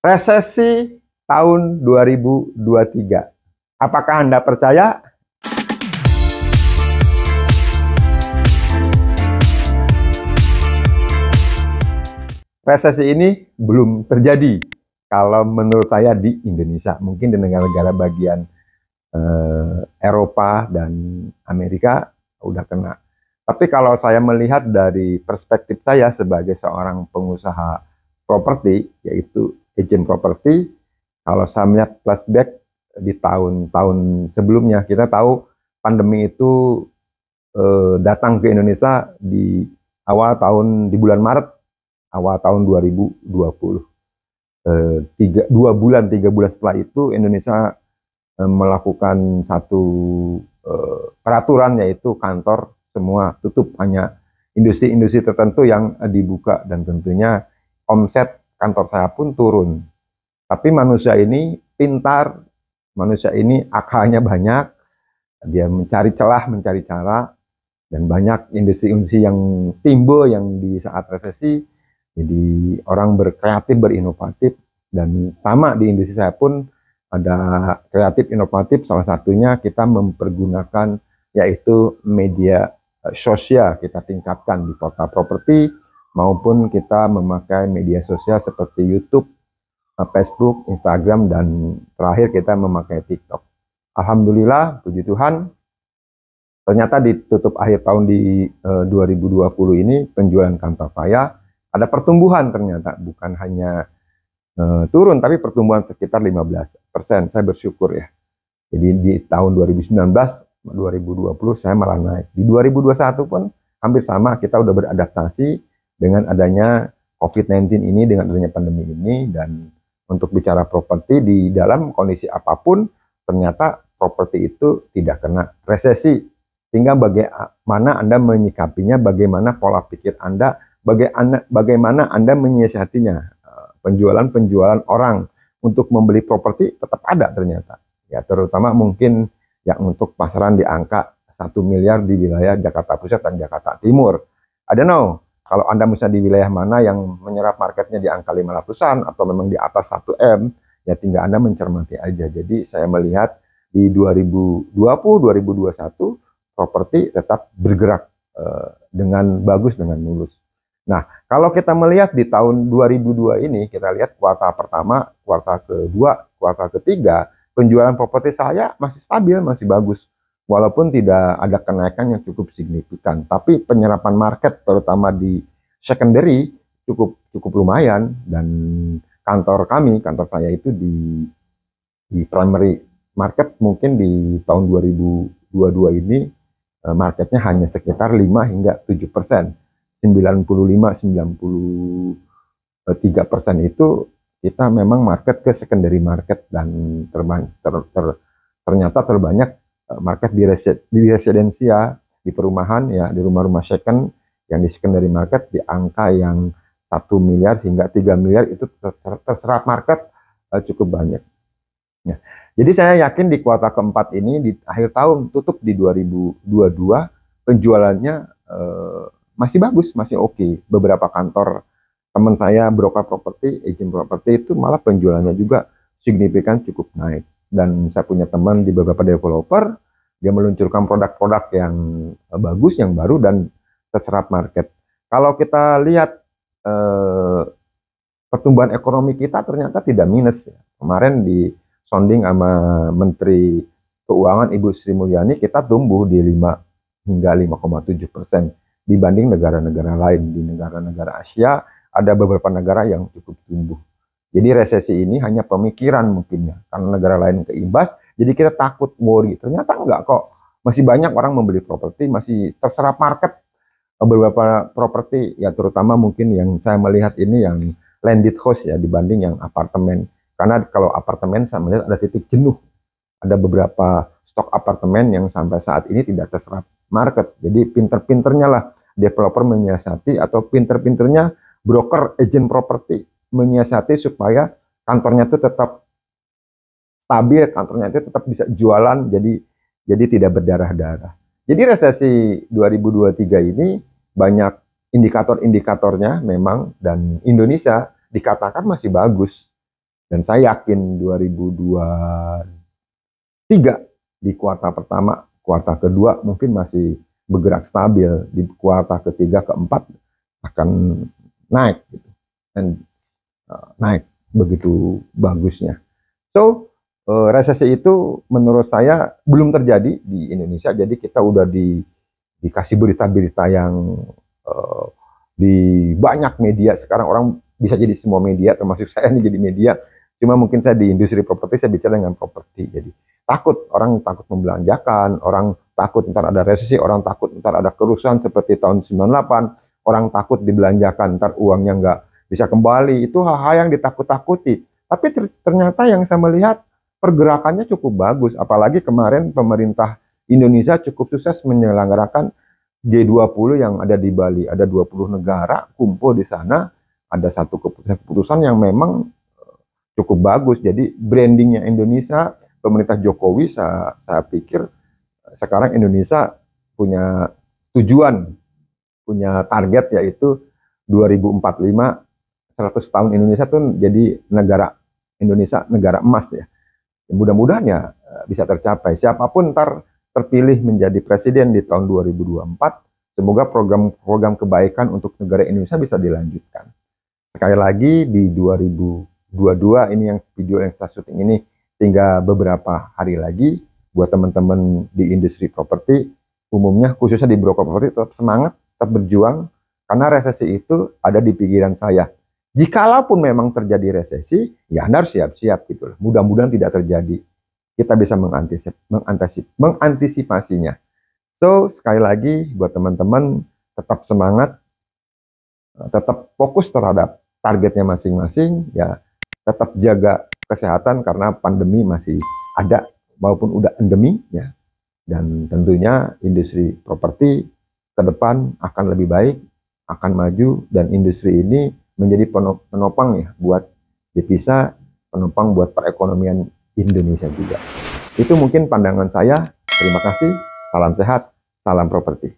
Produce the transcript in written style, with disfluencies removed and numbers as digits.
Resesi tahun 2023. Apakah Anda percaya? Resesi ini belum terjadi kalau menurut saya di Indonesia. Mungkin di negara-negara bagian Eropa dan Amerika udah kena. Tapi kalau saya melihat dari perspektif saya sebagai seorang pengusaha properti, yaitu agent properti, kalau saya melihat flashback di tahun-tahun sebelumnya, kita tahu pandemi itu datang ke Indonesia di di bulan Maret, awal tahun 2020. 2 bulan, 3 bulan setelah itu Indonesia melakukan satu peraturan, yaitu kantor semua tutup, hanya industri-industri tertentu yang dibuka, dan tentunya omset kantor saya pun turun. Tapi manusia ini pintar, manusia ini akalnya banyak, dia mencari celah, mencari cara, dan banyak industri-industri yang timbul yang di saat resesi. Jadi orang berkreatif, berinovatif, dan sama di industri saya pun ada kreatif, inovatif. Salah satunya kita mempergunakan yaitu media sosial, kita tingkatkan di portal properti, maupun kita memakai media sosial seperti YouTube, Facebook, Instagram, dan terakhir kita memakai TikTok. Alhamdulillah, puji Tuhan, ternyata ditutup akhir tahun di 2020 ini penjualan kantor saya ada pertumbuhan, ternyata bukan hanya turun, tapi pertumbuhan sekitar 15%. Saya bersyukur ya. Jadi di tahun 2019, 2020 saya malah naik. Di 2021 pun hampir sama, kita udah beradaptasi dengan adanya COVID-19 ini, dengan adanya pandemi ini. Dan untuk bicara properti, di dalam kondisi apapun, ternyata properti itu tidak kena resesi. Tinggal bagaimana Anda menyikapinya, bagaimana pola pikir Anda, bagaimana Anda menyiasatinya. Penjualan orang untuk membeli properti tetap ada ternyata. Ya, terutama mungkin yang untuk pasaran di angka 1 miliar di wilayah Jakarta Pusat dan Jakarta Timur. I don't know, kalau Anda misalnya di wilayah mana yang menyerap marketnya di angka 500-an atau memang di atas 1 M, ya tinggal Anda mencermati aja. Jadi saya melihat di 2020-2021 properti tetap bergerak dengan bagus, dengan mulus. Nah, kalau kita melihat di tahun 2002 ini, kita lihat kuartal pertama, kuartal kedua, kuartal ketiga, penjualan properti saya masih stabil, masih bagus. Walaupun tidak ada kenaikan yang cukup signifikan, tapi penyerapan market terutama di secondary cukup lumayan. Dan kantor saya itu di primary market mungkin di tahun 2022 ini marketnya hanya sekitar 5 hingga 7%. 95-93% itu kita memang market ke secondary market, dan ternyata terbanyak market di residensial, di perumahan, ya di rumah-rumah second yang di secondary market di angka yang 1 miliar hingga 3 miliar itu terserap market cukup banyak. Ya. Jadi saya yakin di kuartal keempat ini, di akhir tahun tutup di 2022, penjualannya masih bagus, masih oke. Beberapa kantor teman saya, broker properti, agent properti, itu malah penjualannya juga signifikan cukup naik. Dan saya punya teman di beberapa developer, dia meluncurkan produk-produk yang bagus, yang baru, dan terserap market. Kalau kita lihat pertumbuhan ekonomi kita ternyata tidak minus. Kemarin di sounding sama Menteri Keuangan Ibu Sri Mulyani, kita tumbuh di 5 hingga 5,7% dibanding negara-negara lain. Di negara-negara Asia ada beberapa negara yang cukup tumbuh. Jadi resesi ini hanya pemikiran mungkinnya, karena negara lain keimbas, jadi kita takut, worry. Ternyata enggak kok, masih banyak orang membeli properti, masih terserap market beberapa properti, ya terutama mungkin yang saya melihat ini yang landed house ya, dibanding yang apartemen. Karena kalau apartemen saya melihat ada titik jenuh. Ada beberapa stok apartemen yang sampai saat ini tidak terserap market. Jadi pinter-pinternya lah developer menyiasati, atau pinter-pinternya broker agent properti menyiasati supaya kantornya itu tetap stabil, kantornya itu tetap bisa jualan, jadi tidak berdarah-darah. Jadi resesi 2023 ini banyak indikator-indikatornya memang, dan Indonesia dikatakan masih bagus. Dan saya yakin 2023 di kuartal pertama, kuartal kedua mungkin masih bergerak stabil, di kuartal ketiga, keempat akan naik gitu. Dan naik begitu bagusnya. So, resesi itu menurut saya belum terjadi di Indonesia, jadi kita udah dikasih berita-berita yang di banyak media. Sekarang orang bisa jadi semua media, termasuk saya nih jadi media. Cuma mungkin saya di industri properti, saya bicara dengan properti. Jadi takut, orang takut membelanjakan, orang takut ntar ada resesi, orang takut ntar ada kerusuhan seperti tahun 98, orang takut dibelanjakan, ntar uangnya nggak bisa kembali. Itu hal-hal yang ditakut-takuti. Tapi ternyata yang saya melihat pergerakannya cukup bagus. Apalagi kemarin pemerintah Indonesia cukup sukses menyelenggarakan G20 yang ada di Bali. Ada 20 negara kumpul di sana. Ada satu keputusan yang memang cukup bagus. Jadi brandingnya Indonesia, pemerintah Jokowi, saya pikir sekarang Indonesia punya tujuan, punya target, yaitu 2045 100 tahun Indonesia tuh jadi negara Indonesia, negara emas ya. Mudah-mudahan ya bisa tercapai. Siapapun ntar terpilih menjadi presiden di tahun 2024, semoga program-program kebaikan untuk negara Indonesia bisa dilanjutkan. Sekali lagi di 2022 ini, yang video yang saya syuting ini tinggal beberapa hari lagi. Buat teman-teman di industri properti umumnya, khususnya di broker properti, tetap semangat, tetap berjuang, karena resesi itu ada di pikiran saya. Jikalaupun memang terjadi resesi, ya Anda harus siap-siap gitu. Mudah-mudahan tidak terjadi. Kita bisa mengantisipasinya. So, sekali lagi buat teman-teman, tetap semangat, tetap fokus terhadap targetnya masing-masing, ya tetap jaga kesehatan karena pandemi masih ada maupun udah endemi ya. Dan tentunya industri properti ke depan akan lebih baik, akan maju, dan industri ini menjadi penopang ya buat devisa, penopang buat perekonomian Indonesia juga. Itu mungkin pandangan saya. Terima kasih, salam sehat, salam properti.